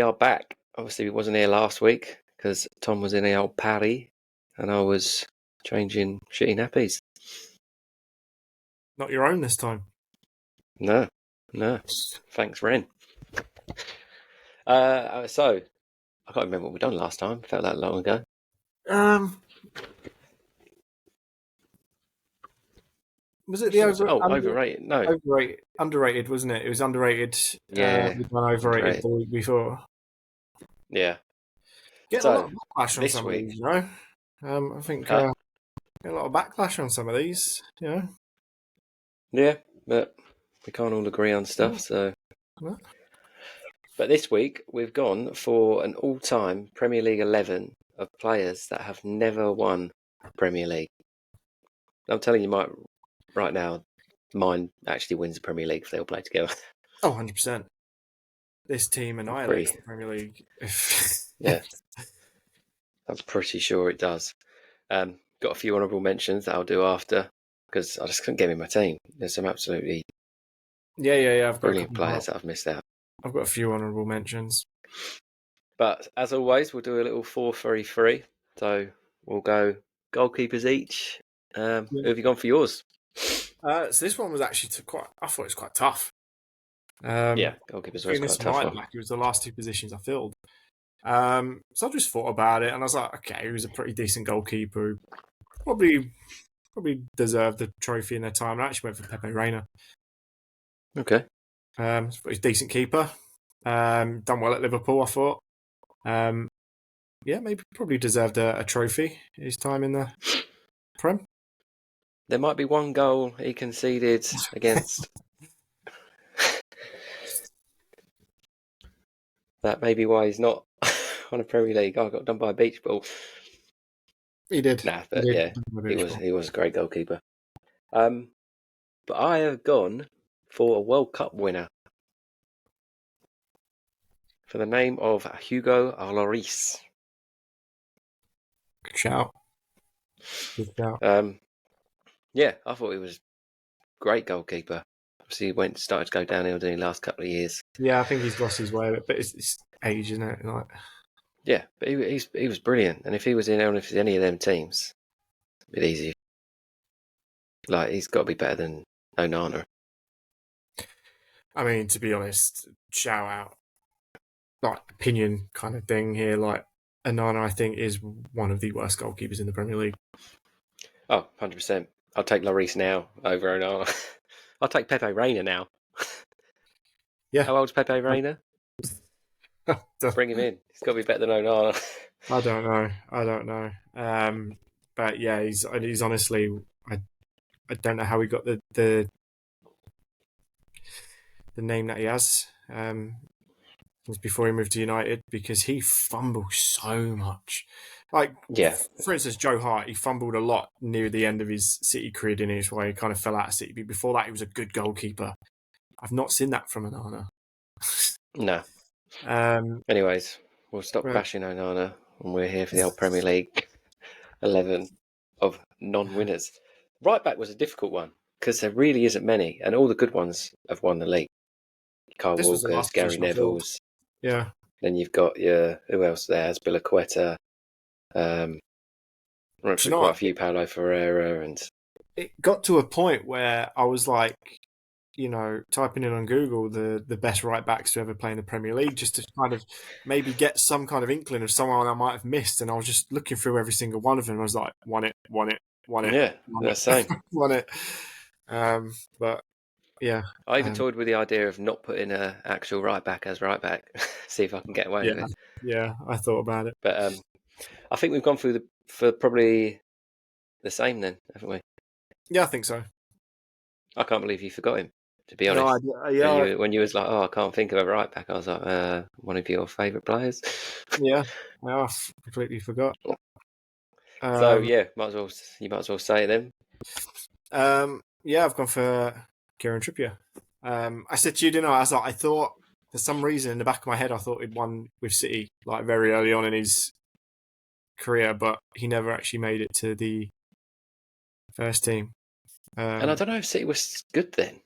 are back. Obviously, we wasn't here last week because Tom was in the old Paris and I was changing shitty nappies. Not your own this time. No. Thanks, Ren. So, I can't remember what we done last time. Felt that long ago. Was it the overrated? No. Underrated, wasn't it? It was underrated. Yeah. We've done overrated the week before. Yeah. Getting a lot of backlash on some of these, you know. I think getting a lot of backlash on some of these, you know. Yeah, but we can't all agree on stuff, so. What? But this week we've gone for an all-time Premier League 11 of players that have never won Premier League. I'm telling you, right now, mine actually wins the Premier League if they all play together. Oh, 100%. This team annihilates the Premier League. Yeah, I'm pretty sure it does. Got a few honourable mentions that I'll do after because I just couldn't get in my team. There's some absolutely I've got brilliant players that I've missed out. I've got a few honourable mentions. But as always, we'll do a little 4-3-3. So we'll go goalkeepers each. Who have you gone for yours? So this one was actually I thought it was quite tough. Yeah, goalkeepers was quite tough. It was the last two positions I filled. So I just thought about it and I was like, okay, he was a pretty decent goalkeeper who probably deserved the trophy in their time. And I actually went for Pepe Reina. Okay. He's a decent keeper. Done well at Liverpool, I thought. Probably deserved a trophy his time in the Prem. There might be one goal he conceded against. That may be why he's not on a Premier League. I got done by a beach ball. He did. Nah, but he was a great goalkeeper. But I have gone for a World Cup winner for the name of Hugo Lloris. Good shout. Yeah, I thought he was a great goalkeeper. Obviously, he started to go downhill in the last couple of years. Yeah, I think he's lost his way a bit, but it's age, isn't it? Like, yeah, but he was brilliant, and if he was in any of them teams, it'd be easy. Like, he's got to be better than ONANA. I mean, to be honest, shout out, like, opinion kind of thing here. Like, ONANA, I think, is one of the worst goalkeepers in the Premier League. Oh, 100%. I'll take Lloris now over ONANA. I'll take Pepe Reina now. Yeah. How old's Pepe Reina? Bring him in. He's got to be better than ONANA. I don't know. But yeah, he's honestly, I don't know how he got the name that he has. Before he moved to United, because he fumbles so much. Like, yeah. For instance, Joe Hart, he fumbled a lot near the end of his City career, didn't he? That's why he kind of fell out of City. But before that, he was a good goalkeeper. I've not seen that from ONANA. No. Anyways, we'll stop bashing ONANA, and we're here for the old Premier League 11 of non-winners. Right back was a difficult one because there really isn't many, and all the good ones have won the league. Kyle Walker's, Gary Neville's. Yeah. Then you've got who else there? Azpilicueta. Quite a few, Paulo Ferreira, and it got to a point where I was like, typing in on Google the best right backs to ever play in the Premier League, just to kind of maybe get some kind of inkling of someone I might have missed. And I was just looking through every single one of them. I was like, won it. Yeah, that's the same. Won it. But yeah, I even toyed with the idea of not putting an actual right back as right back, see if I can get away with it. Yeah, I thought about it, but I think we've gone for probably the same then, haven't we? Yeah, I think so. I can't believe you forgot him, to be honest. When you was like, I can't think of a right back, I was like, one of your favourite players. Yeah, I completely forgot. So yeah, you might as well say them. Yeah, I've gone for Kieran Trippier. I said to you, I thought for some reason in the back of my head, I thought he'd won with City like very early on in his career, but he never actually made it to the first team. And I don't know if City was good then.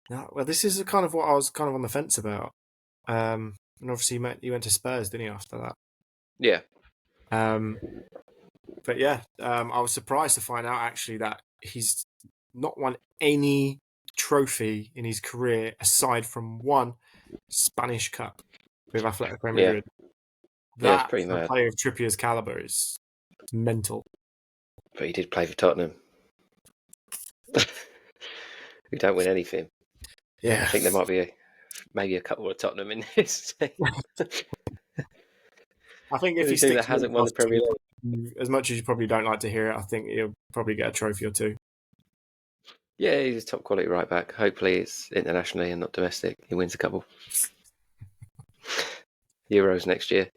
No, well, this is kind of what I was kind of on the fence about. and obviously he went to Spurs, didn't he? After that, Yeah. But yeah, I was surprised to find out actually that he's not won any trophy in his career aside from one Spanish Cup with Atletico Madrid. Yeah, it's That pretty for a mad. player of Trippier's caliber is mental. But he did play for Tottenham. Who don't win anything. Yeah, I think there might be maybe a couple of Tottenham in this team. I think if Any he team that sticks with hasn't won the Premier League. as much as you probably don't like to hear it, I think he'll probably get a trophy or two. Yeah, he's a top quality right back. Hopefully it's internationally and not domestic. He wins a couple Euros next year.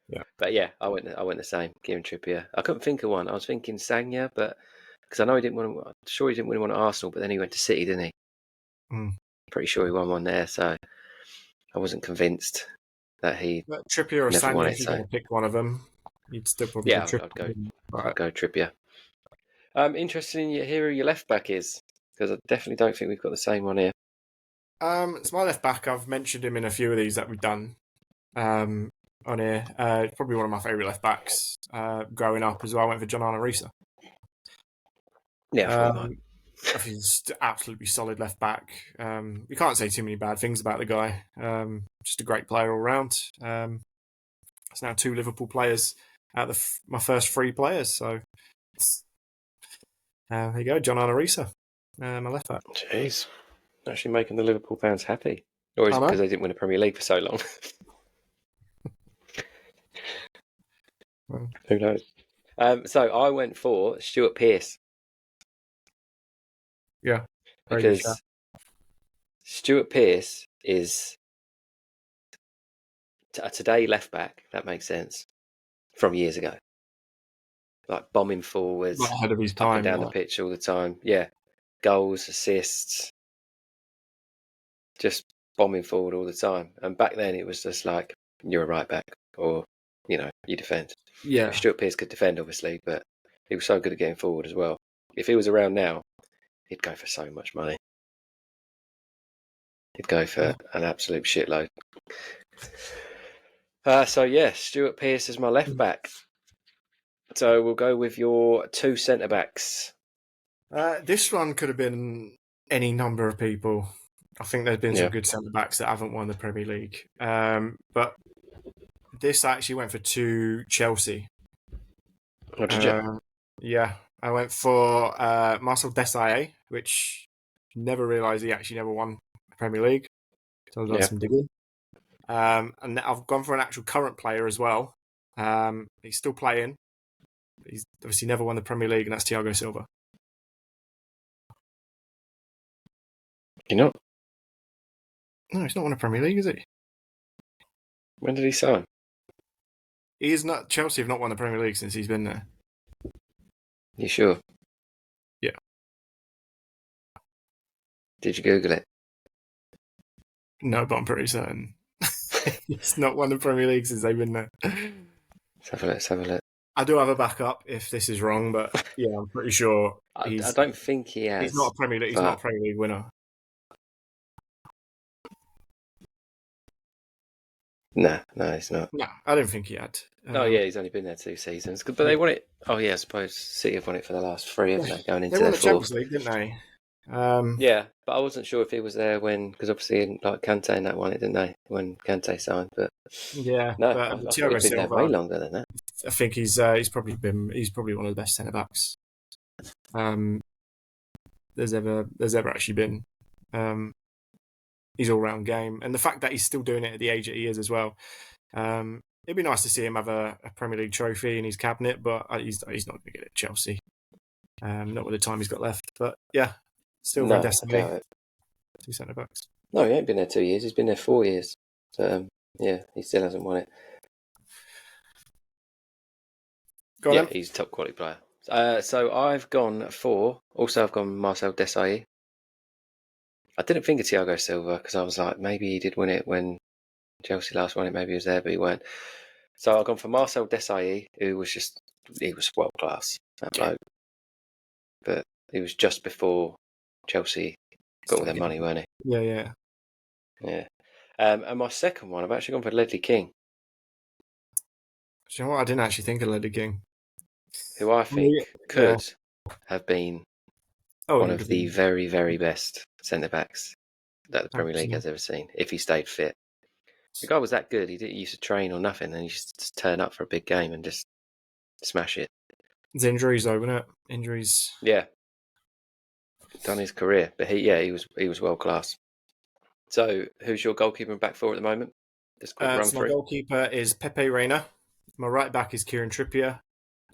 Yeah. But yeah, I went the same. Kieran Trippier. I couldn't think of one. I was thinking Sagna, but because I know he didn't want to. I'm sure he didn't win one at Arsenal, but then he went to City, didn't he? Pretty sure he won one there, so I wasn't convinced that he But Trippier or never won Sagna, it. if you're So going to pick one of them, you'd still probably yeah, go Trippier. I'd go Trippier. Interested in who your left back is, because I definitely don't think we've got the same one here. It's my left back. I've mentioned him in a few of these that we've done on here. Probably one of my favourite left backs growing up as well. I went for ONANA. Yeah, I thought you might. I think he's absolutely solid left back. You can't say too many bad things about the guy. Just a great player all round. It's now 2 Liverpool players out of my first 3 players. So there you go, ONANA, my left back. Jeez, actually making the Liverpool fans happy, or is it I know. because they didn't win a Premier League for so long? Well, Who knows? So I went for Stuart Pearce. Yeah, because Stuart Pearce is a today left back. If that makes sense. From years ago, like bombing forwards, ahead of his up time. and down the pitch all the time. Yeah, goals, assists, just bombing forward all the time. And back then, it was just like you're a right back, or you defend. Yeah, Stuart Pearce could defend, obviously, but he was so good at getting forward as well. If he was around now, he'd go for so much money. He'd go for an absolute shitload. So yeah, Stuart Pearce is my left back. So we'll go with your 2 centre backs. This one could have been any number of people. I think there's been some good centre backs that haven't won the Premier League. But this actually went for 2 Chelsea. What did you? Yeah, I went for Marcel Desailly, which never realised he actually never won the Premier League. So I've done some digging. And I've gone for an actual current player as well. He's still playing. He's obviously never won the Premier League, and that's Thiago Silva. You know? No, he's not won a Premier League, is he? When did he sign? He is not. Chelsea have not won the Premier League since he's been there. You sure? Yeah. Did you Google it? No, but I'm pretty certain. He's not won the Premier League since they've been there. Let's have a look. I do have a backup if this is wrong, but yeah, I'm pretty sure I don't think he has. He's not a Premier League. He's not a Premier League winner. No, he's not. No, I don't think he had. Yeah, he's only been there 2 seasons. But they won it. Oh yeah, I suppose City have won it for the last 3, haven't they? Going into they won their the Champions 4th. League, didn't they? Yeah, but I wasn't sure if he was there when, because obviously like Kante and that won it, didn't they? When Kante signed, but yeah, no, but I thought Thiago he'd been there Silva, way longer than that. I think he's probably one of the best centre backs there's ever actually been. His all round game, and the fact that he's still doing it at the age that he is as well. It'd be nice to see him have a Premier League trophy in his cabinet, but he's not going to get it at Chelsea. Not with the time he's got left. But yeah, still very Desailly. 2 centre backs. No, he ain't been there 2 years. He's been there 4 years. So yeah, he still hasn't won it. He's a top quality player. So I've gone Marcel Desailly. I didn't think of Thiago Silva because I was like, maybe he did win it when Chelsea last won it. Maybe he was there, but he weren't. So I've gone for Marcel Desailly, who was world class, that bloke. But he was just before Chelsea got all their money, weren't he? Yeah. Yeah. And my second one, I've actually gone for Ledley King, Do you know what? I didn't actually think of Ledley King. who I think Yeah. could have been Oh, one he would of have the been very, very best centre backs that the Premier League 100%. has ever seen if he stayed fit. The guy was that good. He didn't used to train or nothing, and he just turn up for a big game and just smash it. It's injuries, though, wasn't it? Injuries. Yeah, done his career, but he was world class. So, who's your goalkeeper and back four at the moment? Just quick run So my through. goalkeeper is Pepe Reina. My right back is Kieran Trippier.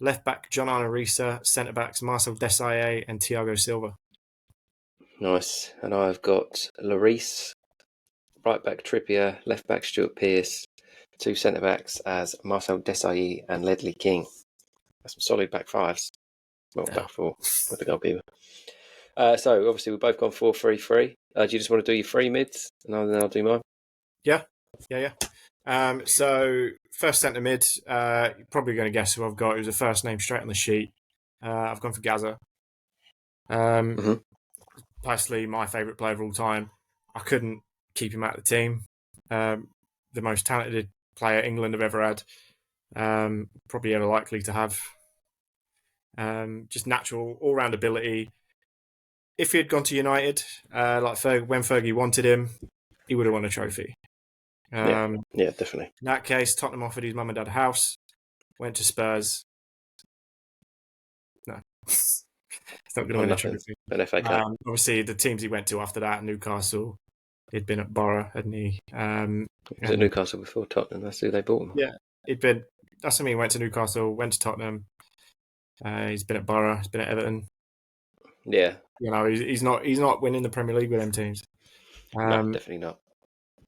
Left back John Arisa. Centre backs Marcel Desailly and Thiago Silva. Nice. And I've got Lloris, right back Trippier, left back Stuart Pearce, two centre backs as Marcel Desailly and Ledley King. That's some solid back fives. Well, back four with the goalkeeper. So obviously we've both gone 4-3-3. Do you just want to do your three mids, and then I'll do mine? Yeah. So first centre mid, you're probably going to guess who I've got. It was the first name straight on the sheet. I've gone for Gaza. Personally, my favourite player of all time. I couldn't keep him out of the team. The most talented player England have ever had. Probably ever likely to have. Just natural all-round ability. If he had gone to United, when Fergie wanted him, he would have won a trophy. Yeah, definitely. In that case, Tottenham offered his mum and dad a house, went to Spurs. No, it's not going to win a trophy. An FA Cup. Obviously, the teams he went to after that, Newcastle, he'd been at Borough, hadn't he? He was at Newcastle before Tottenham. That's who they bought him. Yeah, that's when he went to Newcastle, went to Tottenham. He's been at Borough, he's been at Everton. Yeah. He's not winning the Premier League with them teams. No, definitely not.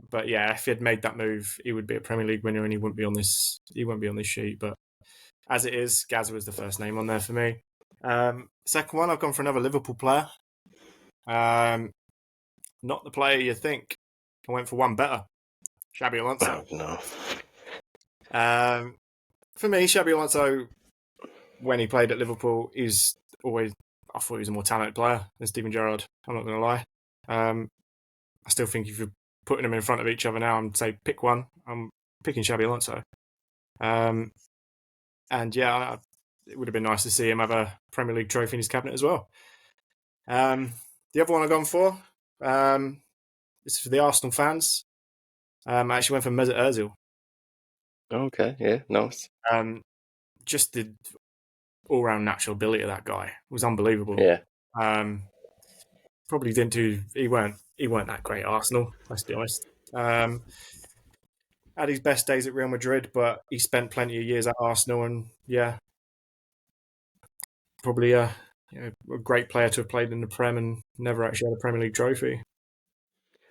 But yeah, if he had made that move, he would be a Premier League winner, and he wouldn't be on this. He wouldn't be on this sheet. But as it is, Gaza was the first name on there for me. Second one, I've gone for another Liverpool player. Not the player you think. I went for one better, Xabi Alonso. Oh, no. For me, Xabi Alonso, when he played at Liverpool, I thought he was a more talented player than Steven Gerrard. I'm not going to lie. I still think if you're putting them in front of each other now and say pick one, I'm picking Xabi Alonso. And yeah, it would have been nice to see him have a Premier League trophy in his cabinet as well. The other one I've gone for, this is for the Arsenal fans. I actually went for Mesut Ozil. Okay, yeah, nice. Just the all-round natural ability of that guy was unbelievable. Yeah. Probably didn't do. He weren't that great at Arsenal. Let's be honest. Had his best days at Real Madrid, but he spent plenty of years at Arsenal, and yeah, probably a great player to have played in the Prem and never actually had a Premier League trophy.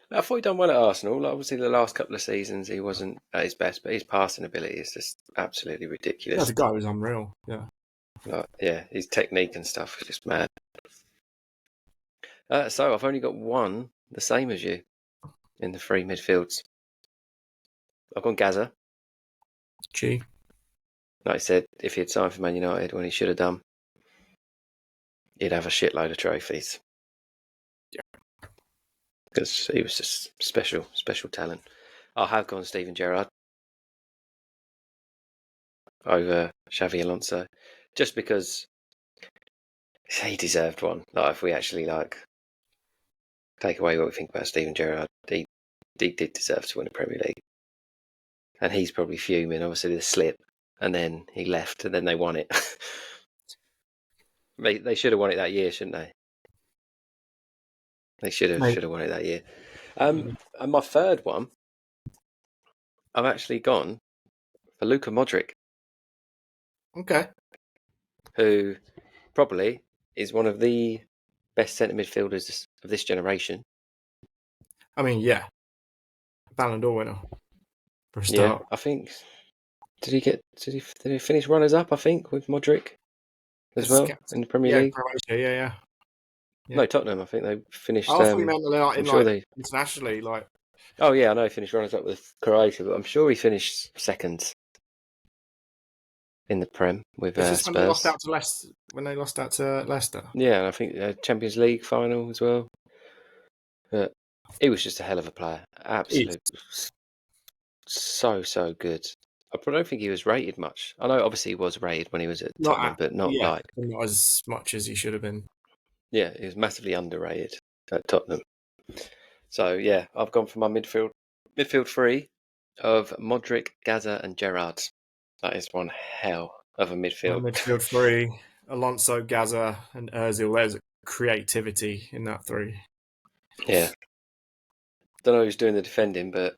I thought he'd done well at Arsenal. Obviously, the last couple of seasons he wasn't at his best, but his passing ability is just absolutely ridiculous. Yeah, the guy was unreal. Yeah, his technique and stuff is just mad. So I've only got one the same as you in the three midfields. I've gone Gaza. Gee. Like I said, if he had signed for Man United when he should have done, he'd have a shitload of trophies. Yeah. Because he was just special talent. I have gone Steven Gerrard over Xavi Alonso, just because he deserved one. Like, if we actually take away what we think about Steven Gerrard, he did deserve to win a Premier League. And he's probably fuming, obviously, the slip, and then he left, and then they won it. They should have won it that year, shouldn't they? They should have won it that year. And my third one, I've actually gone for Luka Modric. Okay. Who probably is one of the best centre midfielders of this generation. I mean, yeah. Ballon d'Or winner. For a start. Yeah, I think. Did he finish runners up? I think with Modric as well in the Premier League. Croatia, yeah. No, Tottenham. I think they finished. I thought you meant internationally, like. Oh yeah, I know he finished runners up with Croatia, but I'm sure he finished second in the Prem with Spurs. When they lost out to Leicester. When they lost out to Leicester. Yeah, and I think Champions League final as well. But He was just a hell of a player. Absolute, so good. I don't think he was rated much. I know obviously he was rated when he was at Tottenham, but not like not as much as he should have been. Yeah, he was massively underrated at Tottenham. So yeah, I've gone for my midfield three of Modric, Gaza, and Gerrard. That is one hell of a midfield. My midfield three: Alonso, Gaza, and Özil. There's creativity in that three. Yeah. Don't know who's doing the defending, but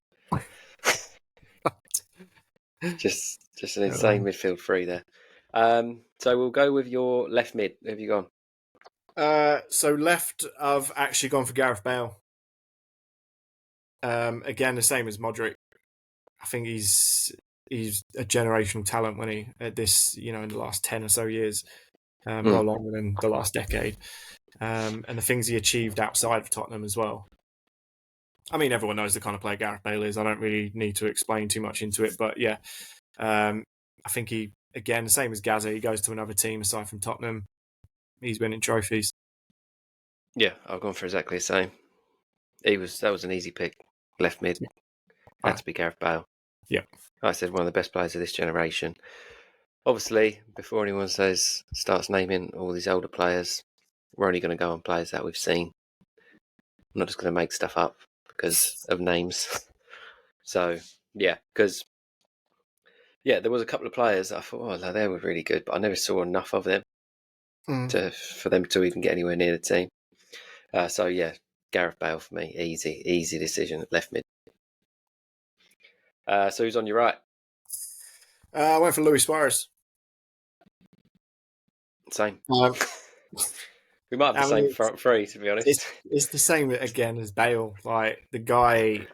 just an insane midfield three there. So we'll go with your left mid. Who have you gone? So left, I've actually gone for Gareth Bale. Again, the same as Modric. I think he's a generational talent when he at this, in the last 10 or so years, well longer than the last decade, and the things he achieved outside of Tottenham as well. I mean, everyone knows the kind of player Gareth Bale is. I don't really need to explain too much into it, but yeah, I think he, again, the same as Gaza, he goes to another team aside from Tottenham. He's winning trophies. Yeah, I've gone for exactly the same. That was an easy pick. Left mid. Had to be Gareth Bale. Yeah. I said one of the best players of this generation. Obviously, before anyone starts naming all these older players, we're only going to go on players that we've seen. I'm not just going to make stuff up because of names. So, yeah, because there was a couple of players that I thought, oh, they were really good, but I never saw enough of them for them to even get anywhere near the team. So, yeah, Gareth Bale for me, easy decision at left mid. So who's on your right? I went for Luis Suarez. Same. We might have the same front three, to be honest. It's the same again as Bale. Like, the guy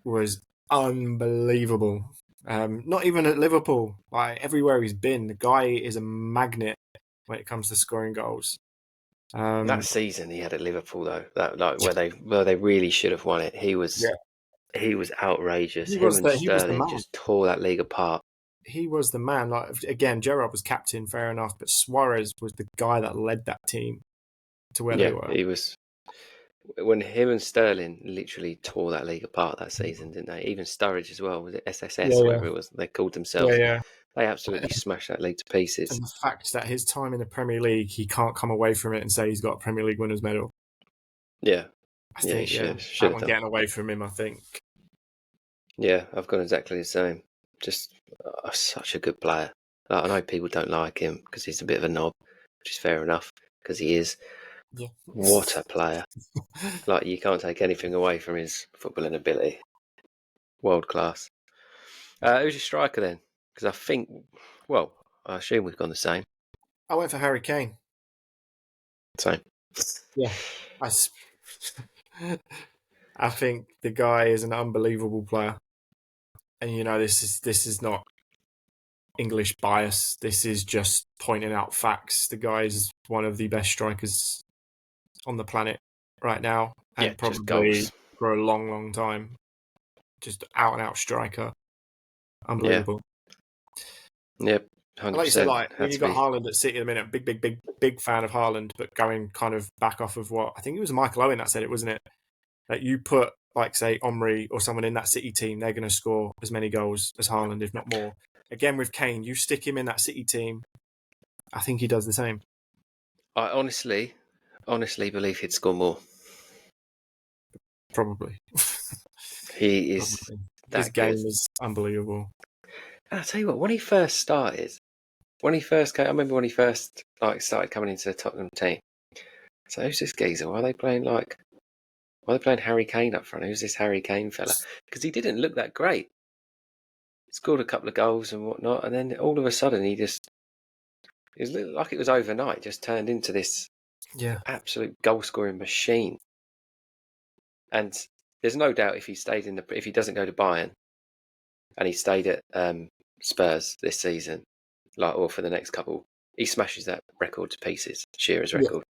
was unbelievable. Not even at Liverpool. Like, everywhere he's been, the guy is a magnet when it comes to scoring goals. That season he had at Liverpool, though, where they really should have won it. He was outrageous. Him and Sterling just tore that league apart. He was the man. Like, again, Gerrard was captain, fair enough, but Suarez was the guy that led that team to where they were. He was. When him and Sterling literally tore that league apart that season, didn't they? Even Sturridge as well. Was it SSS, whatever it was they called themselves? Yeah. They absolutely smashed that league to pieces. And the fact that his time in the Premier League, he can't come away from it and say he's got a Premier League winners medal. Yeah. I think that one getting away from him, I think. Yeah, I've gone exactly the same. Just such a good player. Like, I know people don't like him because he's a bit of a knob, which is fair enough because he is. Yeah. What a player. Like, you can't take anything away from his footballing ability. World class. Who's your striker then? Because I assume we've gone the same. I went for Harry Kane. Same. Yeah. I think the guy is an unbelievable player. And, this is not English bias. This is just pointing out facts. The guy is one of the best strikers on the planet right now. And probably for a long, long time. Just out and out striker. Unbelievable. Yep. 100%. Like you said, when you got Haaland at City at the minute, big fan of Haaland, but going kind of back off of what I think it was Michael Owen that said it, wasn't it? That you put, like, say, Omri or someone in that City team, they're going to score as many goals as Haaland, if not more. Again, with Kane, you stick him in that City team, I think he does the same. I honestly believe he'd score more. Probably. He is. His game is unbelievable. And I'll tell you what, when he first came, I remember when he first started coming into the Tottenham team. So who's this geezer? Why are they playing Harry Kane up front? Who's this Harry Kane fella? Because he didn't look that great. He scored a couple of goals and whatnot, and then all of a sudden it was like it was overnight, just turned into this absolute goal-scoring machine. And there's no doubt if he doesn't go to Bayern and he stayed at Spurs this season, or for the next couple, he smashes that record to pieces, Shearer's record.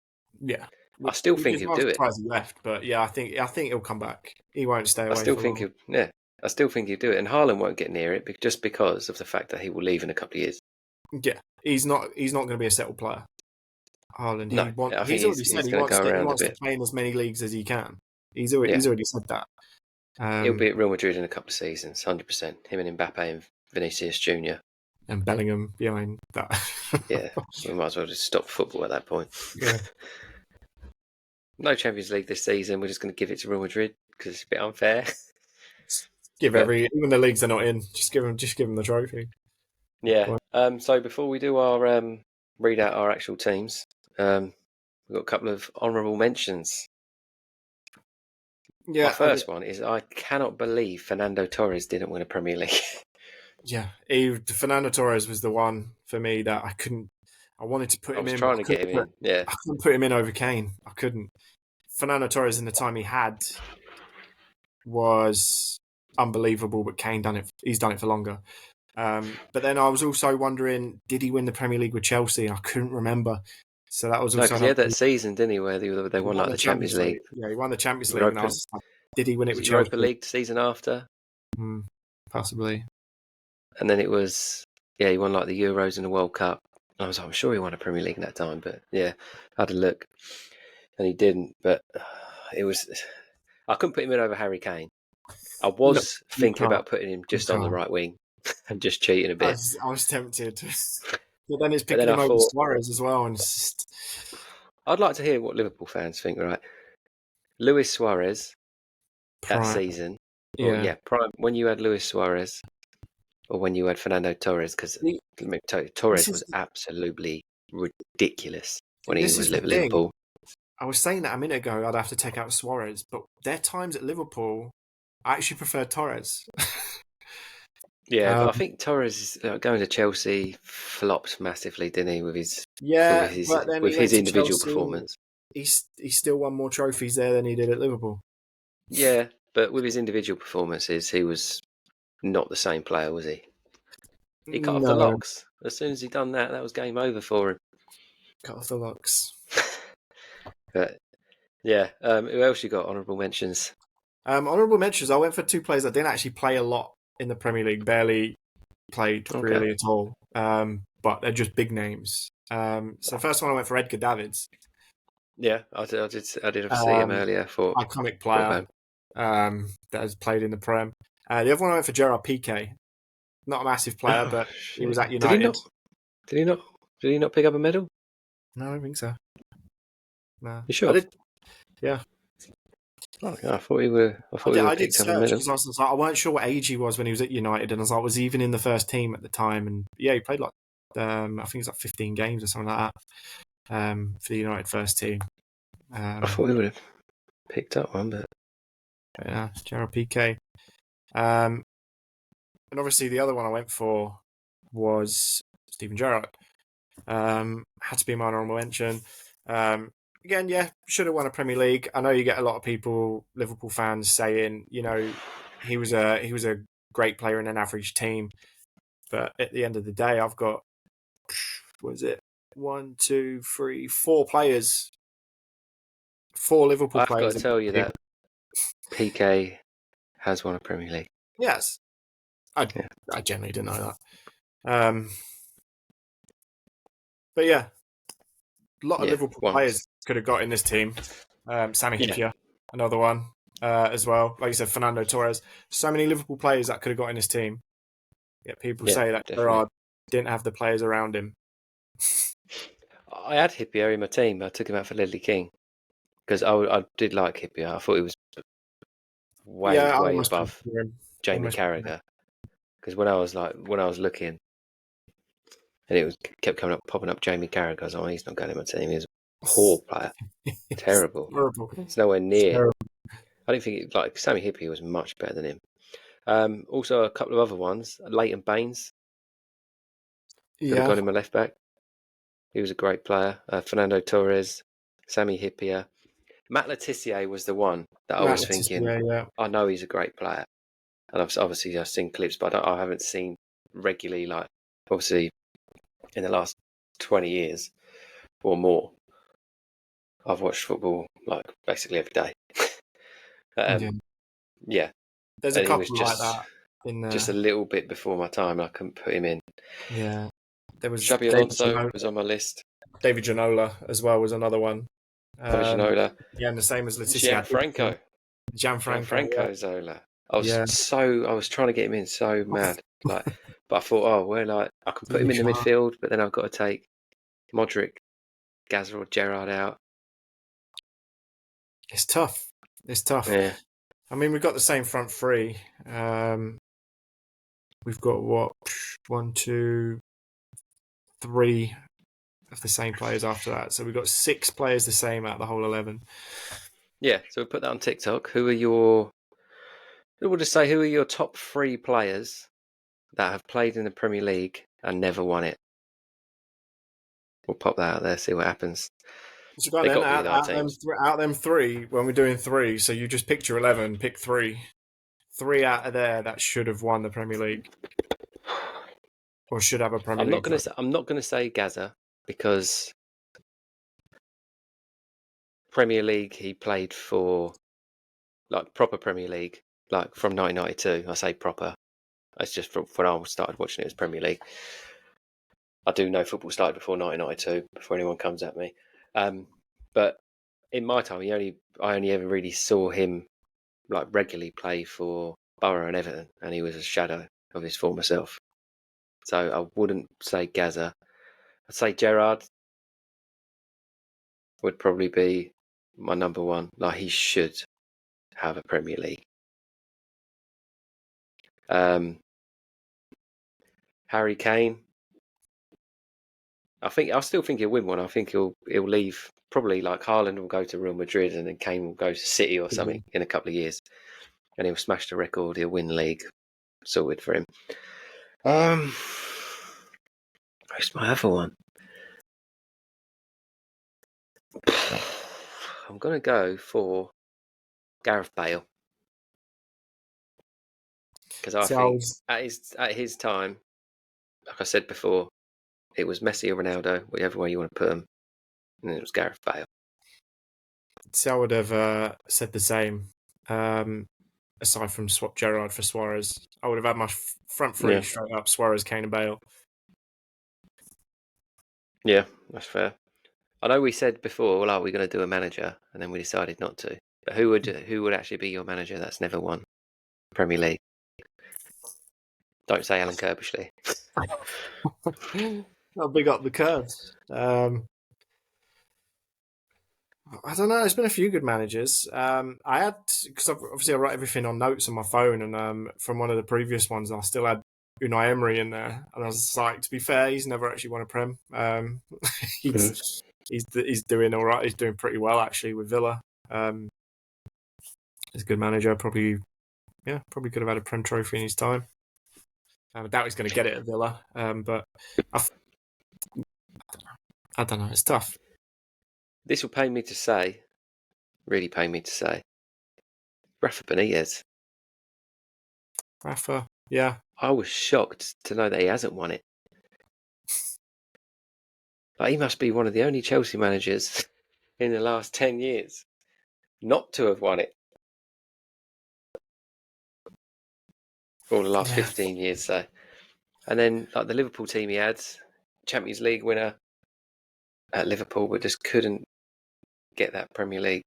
Yeah. I still think he'll do it. He left, but I think he'll come back. He won't stay away. I still think he'll do it, and Haaland won't get near it just because of the fact that he will leave in a couple of years. Yeah, he's not going to be a settled player. Haaland, he's already said he wants to play in as many leagues as he can. He's already said that. He'll be at Real Madrid in a couple of seasons, 100%. Him and Mbappe and Vinicius Junior. And Bellingham behind that. Yeah, we might as well just stop football at that point. Yeah. No Champions League this season. We're just going to give it to Real Madrid because it's a bit unfair. Even the leagues they're not in, just give them the trophy. Yeah. So before we do our read out our actual teams, we've got a couple of honourable mentions. Yeah. My first one is I cannot believe Fernando Torres didn't win a Premier League. Yeah, Fernando Torres was the one for me that I couldn't. I wanted to put him in. I was trying to get him in. Yeah, I couldn't put him in over Kane. I couldn't. Fernando Torres in the time he had was unbelievable, but Kane he's done it for longer. But then I was also wondering, did he win the Premier League with Chelsea? I couldn't remember. So that was also because he had that season, didn't he, where they won like the Champions League. Yeah, he won the Champions League. And I was like, did he win it with Chelsea? Europa League the season after? Possibly. And then it was, he won like the Euros and the World Cup. And I was like, I'm sure he won a Premier League in that time, but yeah, I had a look. And he didn't, but I couldn't put him in over Harry Kane. I was thinking about putting him just on the right wing and just cheating a bit. I was tempted. But then it's picking him over Suarez as well. And I'd like to hear what Liverpool fans think, right? Luis Suarez that season. Prime when you had Luis Suarez or when you had Fernando Torres, because Torres was absolutely ridiculous when he was at Liverpool. I was saying that a minute ago, I'd have to take out Suarez, but their times at Liverpool, I actually preferred Torres. Yeah, but I think Torres going to Chelsea flopped massively, didn't he? With his individual performance, he still won more trophies there than he did at Liverpool. Yeah, but with his individual performances, he was not the same player, was he? He cut off the locks. As soon as he done that, that was game over for him. Cut off the locks. But yeah, who else you got? Honourable mentions. Honourable mentions. I went for two players that didn't actually play a lot in the Premier League, barely played really at all, but they're just big names. So first one I went for Edgar Davids. Yeah, I did see him earlier. Iconic player that has played in the Prem. The other one I went for Gerard Piqué. Not a massive player, but he was at United. Did he not pick up a medal? No, I don't think so. No. You sure? Yeah. Oh, I thought he would. I did search because I weren't sure what age he was when he was at United, and I was like, was he even in the first team at the time? And yeah, he played like I think it was like 15 games or something like that for the United first team. I thought he would have picked up one, but yeah, Gerard Piqué. And obviously the other one I went for was Steven Gerrard. Had to be my honourable mention. Again, yeah, should have won a Premier League. I know you get a lot of people, Liverpool fans, saying, he was a great player in an average team. But at the end of the day, I've got, what is it? 1, 2, 3, 4 players. 4 Liverpool players. I've got to tell you that PK has won a Premier League. Yes. I generally didn't know that. But yeah, a lot of Liverpool players could have got in this team. Sami Hyypiä, another one as well. Like you said, Fernando Torres. So many Liverpool players that could have got in this team. Yet people say that Gerrard didn't have the players around him. I had Hyypiä in my team. I took him out for Ledley King because I did like Hyypiä. I thought he was way above Jamie Carragher. Because when I was looking, and it kept popping up Jamie Carragher, I was like, he's not going in my team. He's a poor player, terrible. It's nowhere near. I didn't think Sami Hyypiä was much better than him. Also, a couple of other ones. Leighton Baines. Could have got him a left back. He was a great player. Fernando Torres, Sami Hyypiä. Matt Le Tissier was the one that I was thinking. I know he's a great player, and obviously I've seen clips, but I haven't seen regularly. Like obviously, in the last 20 years or more, I've watched football like basically every day. Yeah, there's a couple like that. Just a little bit before my time, I couldn't put him in. Yeah, there was Xabi Alonso was on my list. David Ginola as well was another one. David Ginola. Yeah, and the same as Le Tissier. Franco. Gianfranco. Zola. I Yeah. was trying to get him in so mad. But I thought, I can put him in the midfield, but then I've got to take Modric, Gazza or Gerrard out. It's tough. Yeah. I mean, we've got the same front three. We've got what? 1, 2, 3 of the same players after that. So we've got 6 players the same out of the whole 11. Yeah, so we'll put that on TikTok. We'll just say, who are your top 3 players that have played in the Premier League and never won it? We'll pop that out there, see what happens. So go They then, got to be in our teams. out them 3, when we're doing 3, so you just pick your 11, pick 3. 3 out of there that should have won the Premier League. Or should have a Premier League. I'm not going to say Gazza, because Premier League he played for, like proper Premier League, like from 1992. I say proper. It's just from when I started watching it as Premier League. I do know football started before 1992, before anyone comes at me. But in my time, I only ever really saw him like regularly play for Borough and Everton, and he was a shadow of his former self. So I wouldn't say Gazza. I'd say Gerrard would probably be my number one. Like, he should have a Premier League. Harry Kane. I still think he'll win one. I think he'll leave. Probably like Haaland will go to Real Madrid, and then Kane will go to City or something in a couple of years, and he'll smash the record. He'll win the league. Sorted for him. Where's my other one? I'm gonna go for Gareth Bale, because I think at his time, like I said before, it was Messi or Ronaldo, whichever way you want to put them, and then it was Gareth Bale. So I would have said the same. Aside from swap Gerrard for Suarez, I would have had my front 3 straight up: Suarez, Kane, and Bale. Yeah, that's fair. I know we said before, well, are we going to do a manager? And then we decided not to. But who would actually be your manager that's never won Premier League? Don't say Alan Kirbishley. I'll big up the curves. I don't know. There's been a few good managers. I had, because obviously I write everything on notes on my phone, and from one of the previous ones, I still had Unai Emery in there, and I was like, to be fair, he's never actually won a Prem. He's doing all right. He's doing pretty well actually with Villa. He's a good manager. Probably could have had a Prem trophy in his time. I doubt he's going to get it at Villa, but I don't know. It's tough. This will pain me to say, really pain me to say, Rafa Benitez. Rafa, yeah. I was shocked to know that he hasn't won it. Like, he must be one of the only Chelsea managers in the last 10 years not to have won it. Or the last 15 years, so. And then, like, the Liverpool team he had, Champions League winner at Liverpool, but just couldn't get that Premier League.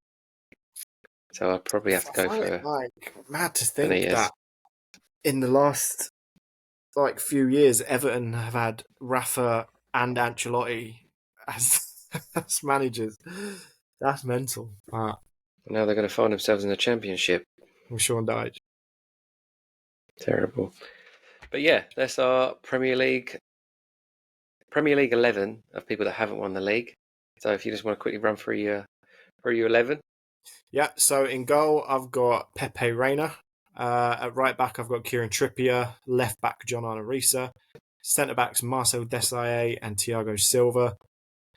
So I'd probably have to go for mad to think Benitez. that in the last few years, Everton have had Rafa and Ancelotti as managers. That's mental. Now they're going to find themselves in the Championship with Sean Dyche. Terrible. But yeah, that's our Premier League 11 of people that haven't won the league. So if you just want to quickly run through your 11. Yeah, so in goal, I've got Pepe Reina. At right back, I've got Kieran Trippier. Left back, John Arisa. Centre backs, Marcel Desailly and Thiago Silva.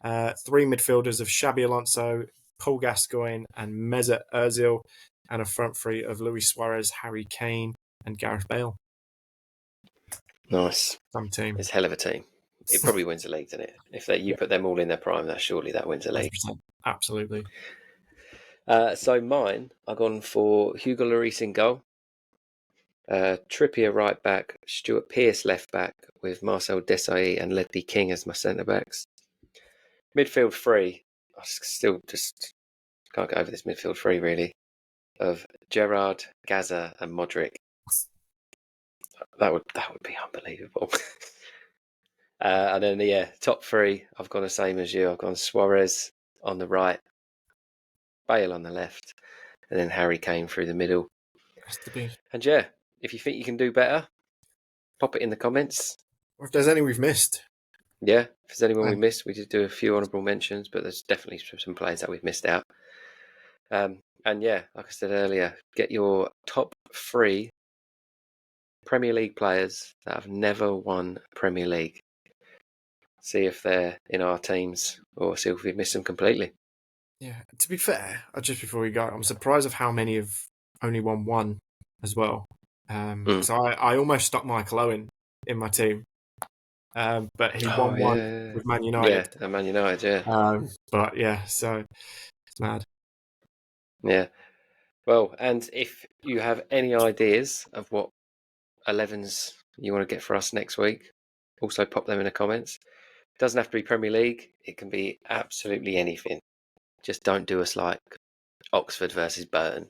3 midfielders of Xabi Alonso, Paul Gascoigne and Mesut Ozil. And a front 3 of Luis Suarez, Harry Kane and Gareth Bale. Nice. Some team. It's a hell of a team. It probably wins the league, doesn't it? If you put them all in their prime, that wins the league. 100%. Absolutely. So mine, I've gone for Hugo Lloris in goal. Trippier right back, Stuart Pearce left back, with Marcel Desailly and Ledley King as my centre backs. Midfield 3, I still just can't get over this midfield 3 really. of Gerrard, Gaza, and Modric. That would be unbelievable. And then top three, I've gone the same as you. I've gone Suarez on the right, Bale on the left, and then Harry Kane through the middle. Has to be. And if you think you can do better, pop it in the comments. Or if there's any we've missed. Yeah, if there's anyone we missed, we did do a few honourable mentions, but there's definitely some players that we've missed out. And like I said earlier, get your top three Premier League players that have never won Premier League. See if they're in our teams or see if we've missed them completely. Yeah, to be fair, just before we go, I'm surprised of how many have only won one as well. So I almost stuck Michael Owen in my team. But he won one with Man United. Yeah, Man United, yeah. But yeah, so it's mad. Yeah. Well, and if you have any ideas of what 11s you want to get for us next week, also pop them in the comments. It doesn't have to be Premier League. It can be absolutely anything. Just don't do us like Oxford versus Burton.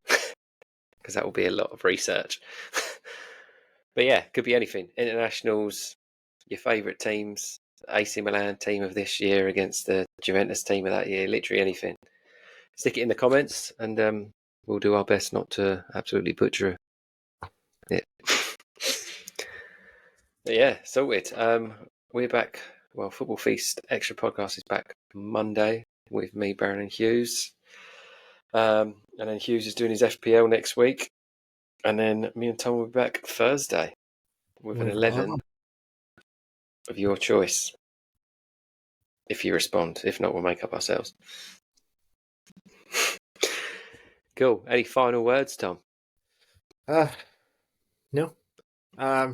Because that will be a lot of research. But yeah, could be anything. Internationals, your favourite teams, AC Milan team of this year against the Juventus team of that year, literally anything. Stick it in the comments and we'll do our best not to absolutely butcher it. But yeah, sorted. We're back. Well, Football Feast Extra Podcast is back Monday with me, Baron and Hughes. And then Hughes is doing his FPL next week. And then me and Tom will be back Thursday with an 11 of your choice. If you respond. If not, we'll make up ourselves. Cool. Any final words, Tom? No.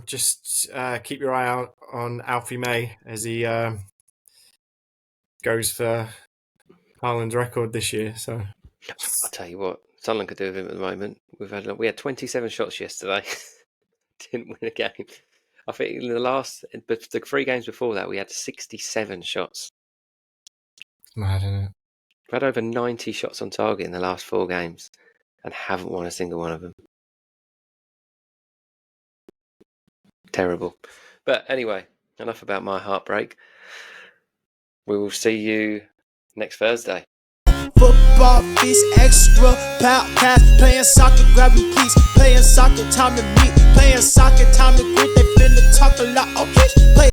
Just keep your eye out on Alfie May as he goes for Haaland's record this year. So I'll tell you what, Sunderland could do with him at the moment. We had 27 shots yesterday. Didn't win a game. I think in the 3 games before that, we had 67 shots. It's mad, isn't it? We've had over 90 shots on target in the last 4 games and haven't won a single one of them. Terrible. But anyway, enough about my heartbreak. We will see you next Thursday. Football Feast Extra podcast. Playing soccer, grab your piece. Playing soccer, time to meet. Playing soccer, time to quit. They finna talk a lot. Okay.